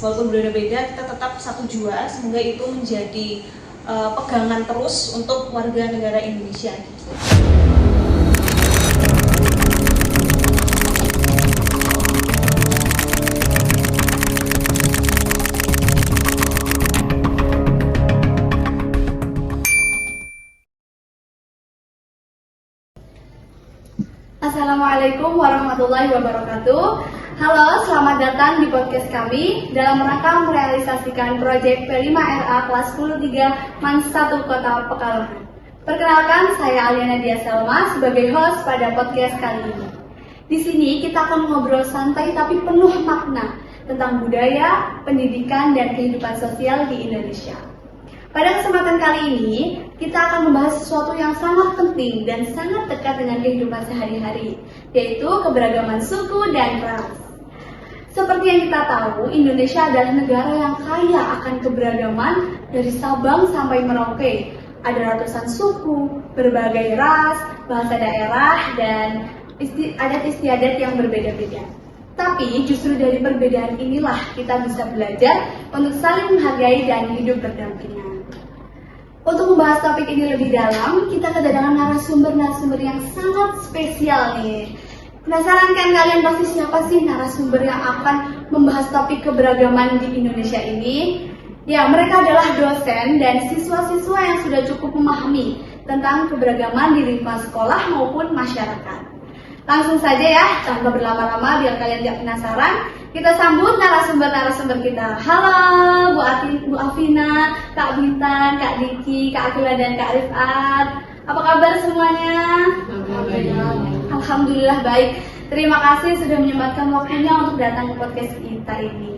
walaupun berbeda-beda kita tetap satu jua, semoga itu menjadi pegangan terus untuk warga negara Indonesia gitu. Assalamualaikum warahmatullahi wabarakatuh. Halo, selamat datang di podcast kami dalam rangka merealisasikan proyek P5RA kelas 10-3 MAN 1 Kota Pekalongan. Perkenalkan, saya Aliana Dia Selma sebagai host pada podcast kali ini. Di sini kita akan ngobrol santai tapi penuh makna tentang budaya, pendidikan, dan kehidupan sosial di Indonesia. Pada kesempatan kali ini, kita akan membahas sesuatu yang sangat penting dan sangat dekat dengan kehidupan sehari-hari, yaitu keberagaman suku dan ras. Seperti yang kita tahu, Indonesia adalah negara yang kaya akan keberagaman dari Sabang sampai Merauke. Ada ratusan suku, berbagai ras, bahasa daerah, dan adat istiadat yang berbeda-beda. Tapi justru dari perbedaan inilah kita bisa belajar untuk saling menghargai dan hidup berdampingan. Untuk membahas topik ini lebih dalam, kita kedatangan narasumber-narasumber yang sangat spesial nih. Penasaran kan kalian pasti siapa sih narasumber yang akan membahas topik keberagaman di Indonesia ini? Ya, mereka adalah dosen dan siswa-siswa yang sudah cukup memahami tentang keberagaman di lingkungan sekolah maupun masyarakat. Langsung saja ya, tanpa berlama-lama biar kalian tidak penasaran, kita sambut narasumber-narasumber kita. Halo Bu Afina, Kak Bintan, Kak Diki, Kak Akila, dan Kak Rifat. Apa kabar semuanya? Alhamdulillah baik. Terima kasih sudah menyempatkan waktunya untuk datang ke podcast kita ini.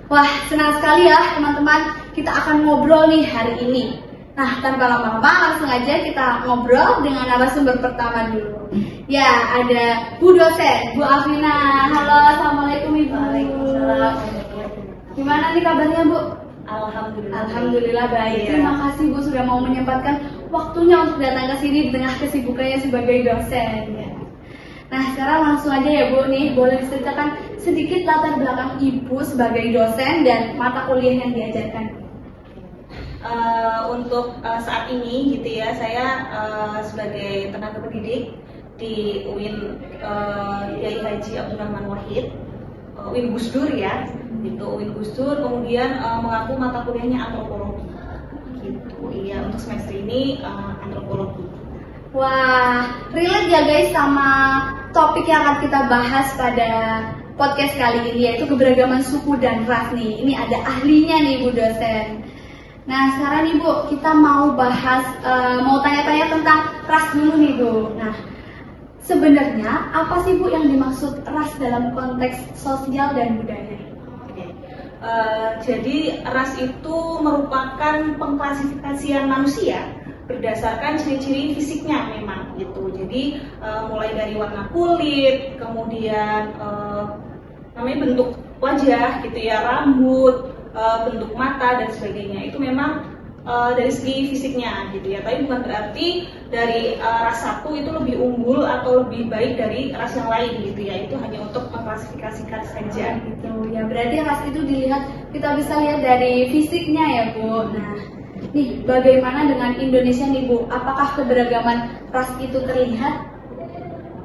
Wah, senang sekali ya teman-teman, kita akan ngobrol nih hari ini. Nah, tanpa lama-lama langsung aja kita ngobrol dengan narasumber pertama dulu. Ya, ada Bu dosen, Bu Afina. Halo, assalamualaikum Ibu. Waalaikumsalam. Gimana nih kabarnya Bu? Alhamdulillah. Alhamdulillah baik. Iya. Terima kasih Bu sudah mau menyempatkan waktunya untuk datang ke sini di tengah kesibukannya sebagai dosen. Ya. Nah, sekarang langsung aja ya Bu nih, boleh diceritakan sedikit latar belakang Ibu sebagai dosen dan mata kuliah yang diajarkan. Untuk saat ini gitu ya, saya sebagai tenaga pendidik di UIN Kiai Haji Abdurrahman Wahid, UIN Gusdur ya, gitu UIN Gusdur. Kemudian mengaku mata kuliahnya antropologi, gitu. Iya, untuk semester ini antropologi. Wah, relate ya guys sama topik yang akan kita bahas pada podcast kali ini, yaitu keberagaman suku dan ras nih. Ini ada ahlinya nih Bu dosen. Nah, sekarang nih Bu, kita mau bahas, mau tanya-tanya tentang ras dulu nih Bu. Nah, sebenarnya apa sih Bu yang dimaksud ras dalam konteks sosial dan budaya? Jadi ras itu merupakan pengklasifikasian manusia berdasarkan ciri-ciri fisiknya memang gitu. Jadi mulai dari warna kulit, kemudian namanya bentuk wajah gitu ya, rambut, bentuk mata dan sebagainya. Itu memang dari segi fisiknya gitu ya. Tapi bukan berarti dari ras satu itu lebih unggul atau lebih baik dari ras yang lain gitu ya. Itu hanya untuk mengklasifikasikan saja. Gitu ya. Berarti ras itu kita bisa lihat dari fisiknya ya Bu. Nah, nih bagaimana dengan Indonesia nih Bu? Apakah keberagaman ras itu terlihat?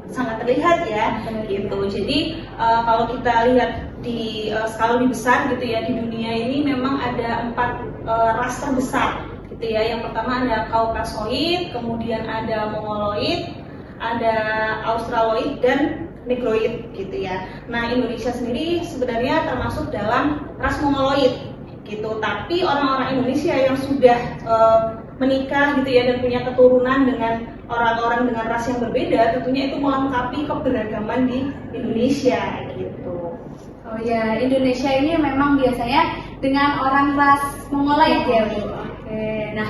Sangat terlihat ya gitu. Jadi kalau kita lihat di skala lebih besar gitu ya, di dunia ini memang ada 4 ras terbesar gitu ya. Yang pertama ada Kaukasoid, kemudian ada Mongoloid, ada Australoid, dan Negroid gitu ya. Nah, Indonesia sendiri sebenarnya termasuk dalam ras Mongoloid gitu. Tapi orang-orang Indonesia yang sudah menikah gitu ya dan punya keturunan dengan orang-orang dengan ras yang berbeda, tentunya itu melengkapi keberagaman di Indonesia gitu. Oh ya, Indonesia ini memang biasanya dengan orang ras Mongoloid ya Bu. Oke, nah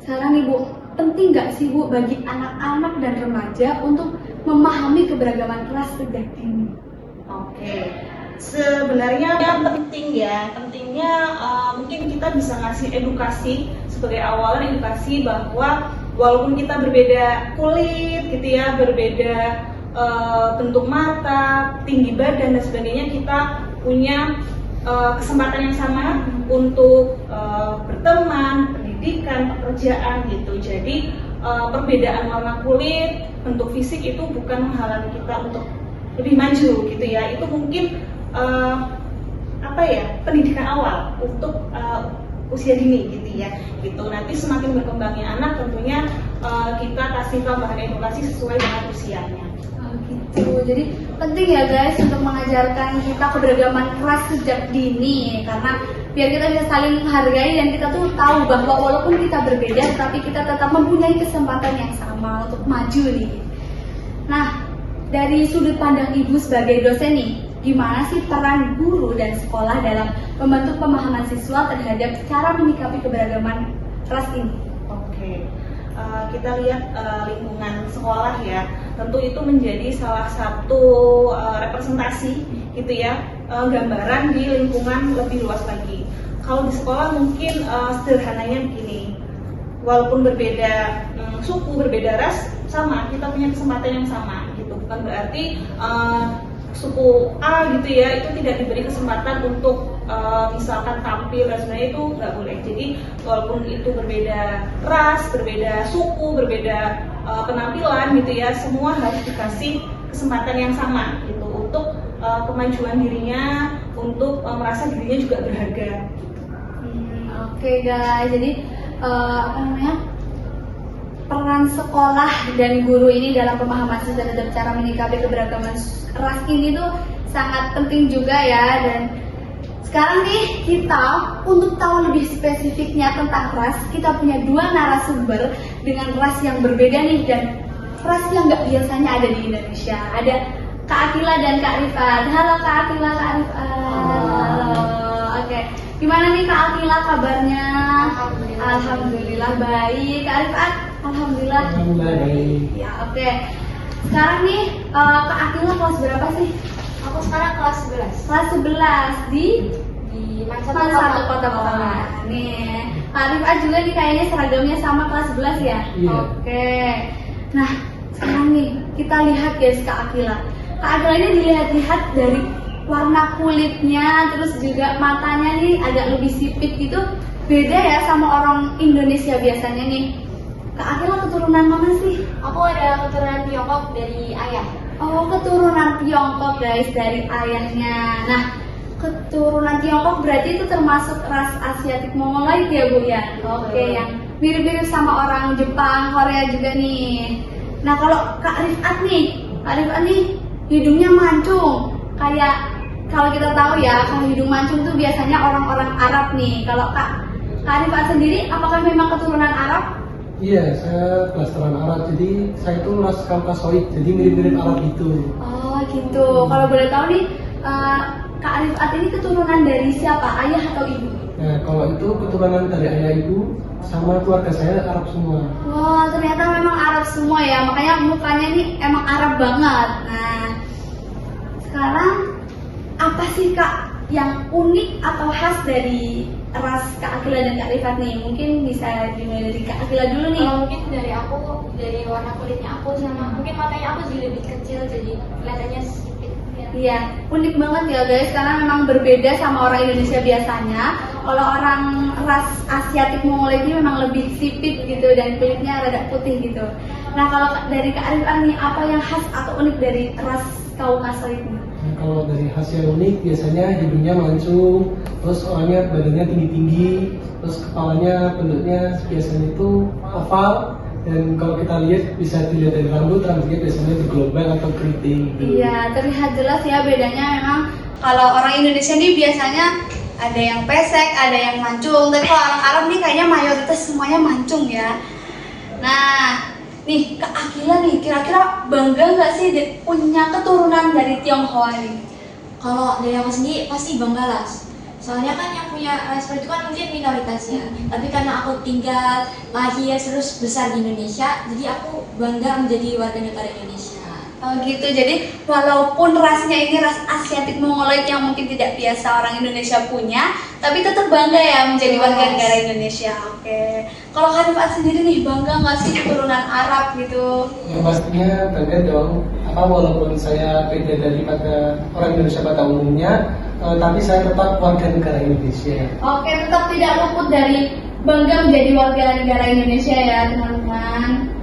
sekarang nih Bu, penting nggak sih Bu bagi anak-anak dan remaja untuk memahami keberagaman ras sejak dini? Oke, sebenarnya yang penting ya, pentingnya mungkin kita bisa ngasih edukasi sebagai awalan, edukasi bahwa walaupun kita berbeda kulit gitu ya, berbeda bentuk mata, tinggi badan dan sebagainya, kita punya kesempatan yang sama untuk berteman, pendidikan, pekerjaan gitu. Jadi perbedaan warna kulit, bentuk fisik itu bukan menghalangi kita untuk lebih maju gitu ya. Itu mungkin pendidikan awal untuk usia dini gitu ya. Gitu. Nanti semakin berkembangnya anak tentunya kita kasih tambahan edukasi sesuai dengan usianya. Oh gitu. Jadi penting ya guys untuk mengajarkan kita keberagaman ras sejak dini, karena biar kita bisa saling menghargai dan kita tuh tahu bahwa walaupun kita berbeda tapi kita tetap mempunyai kesempatan yang sama untuk maju nih. Nah, dari sudut pandang Ibu sebagai dosen nih, gimana sih peran guru dan sekolah dalam membentuk pemahaman siswa terhadap cara menyikapi keberagaman ras ini? Oke. Kita lihat lingkungan sekolah ya, tentu itu menjadi salah satu representasi gitu ya, gambaran di lingkungan lebih luas lagi. Kalau di sekolah mungkin sederhananya begini, walaupun berbeda suku, berbeda ras, sama, kita punya kesempatan yang sama gitu. Bukan berarti suku A gitu ya itu tidak diberi kesempatan untuk misalkan tampil dan sebenarnya itu nggak boleh. Jadi walaupun itu berbeda ras, berbeda suku, berbeda penampilan gitu ya, semua harus dikasih kesempatan yang sama gitu untuk kemajuan dirinya, untuk merasa dirinya juga berharga. Oke guys, jadi peran sekolah dan guru ini dalam pemahaman siswa terhadap cara menyikapi keberagaman ras ini tuh sangat penting juga ya. Dan sekarang nih kita untuk tahu lebih spesifiknya tentang ras, kita punya dua narasumber dengan ras yang berbeda nih dan ras yang nggak biasanya ada di Indonesia. Ada Kak Akila dan Kak Rifat. Halo Kak Akila, Kak Rifat. Halo. Oke. Gimana nih Kak Akila kabarnya? Alhamdulillah baik. Kak Rifat? Alhamdulillah baik. Ya oke. Sekarang nih Kak Akila kelas berapa sih? Aku sekarang kelas 11. Kelas 11 di Satu Kota Pekalongan. Nih, Kak Rifat juga nih kayaknya seragamnya sama kelas 11 ya? Iya. Oke. Nah, sekarang nih kita lihat guys Kak Akila. Kak Akila ini dilihat-lihat dari warna kulitnya, terus juga matanya nih agak lebih sipit gitu. Beda ya sama orang Indonesia biasanya nih. Kak Akila keturunan mana sih? Aku ada keturunan Tiongkok dari ayah. Oh, keturunan Tiongkok guys, dari ayahnya. Nah, keturunan Tiongkok berarti itu termasuk ras Asiatik Mongoloid ya Bu ya? Oke, yang mirip-mirip sama orang Jepang, Korea juga nih. Nah, kalau Kak Rifat nih hidungnya mancung. Kayak kalau kita tahu ya, kalau hidung mancung tuh biasanya orang-orang Arab nih. Kalau Kak Rifat sendiri, apakah memang keturunan Arab? Iya, saya blasteran Arab, jadi saya itu ras Kaukasoid, jadi mirip-mirip Arab gitu. Oh gitu. Kalau boleh tahu nih, Kak Rifat ini keturunan dari siapa? Ayah atau ibu? Nah, kalau itu keturunan dari ayah ibu, sama keluarga saya Arab semua. Wah, ternyata memang Arab semua ya, makanya mukanya nih emang Arab banget. Nah, sekarang apa sih Kak yang unik atau khas dari ras Kak Akila dan Kak Rifat nih? Mungkin bisa dimulai dari Kak Akila dulu nih. Kalau mungkin dari aku, dari warna kulitnya aku sama mungkin matanya aku jadi lebih kecil, jadi kelihatannya sipit. Iya, unik banget ya guys, karena memang berbeda sama orang Indonesia biasanya. Kalau orang ras Asiatik Mongoloid ini memang lebih sipit gitu dan kulitnya rada putih gitu. Nah, kalau dari Kak Rifat nih, apa yang khas atau unik dari ras Kaukasoid ini? Nah, kalau dari hasil unik, biasanya hidungnya mancung, terus orangnya badannya tinggi-tinggi, terus kepalanya bentuknya biasanya itu oval. Dan kalau kita lihat, bisa dilihat dari rambutnya biasanya bergelombang atau keriting gitu. Iya, terlihat jelas ya bedanya memang. Kalau orang Indonesia nih biasanya ada yang pesek, ada yang mancung. Tapi kalau orang Arab nih kayaknya mayoritas semuanya mancung ya. Nah, nih Kak Akila nih, kira-kira bangga nggak sih punya keturunan dari Tionghoa nih? Kalau dari aku sendiri pasti bangga lah. Soalnya kan yang punya ras seperti itu kan mungkin minoritasnya. Tapi karena aku tinggal, lahir, terus besar di Indonesia, jadi aku bangga menjadi warga negara Indonesia. Oh gitu, jadi walaupun rasnya ini ras Asiatik Mongoloid yang mungkin tidak biasa orang Indonesia punya, tapi tetap bangga ya menjadi warga negara Indonesia. Oke. Kalau Kak Rifat sendiri nih, bangga nggak sih keturunan Arab gitu? Ya pastinya bangga dong. Walaupun saya beda daripada orang Indonesia pada umumnya, tapi saya tetap warga negara Indonesia. Oke, tetap tidak luput dari bangga menjadi warga negara Indonesia ya teman-teman.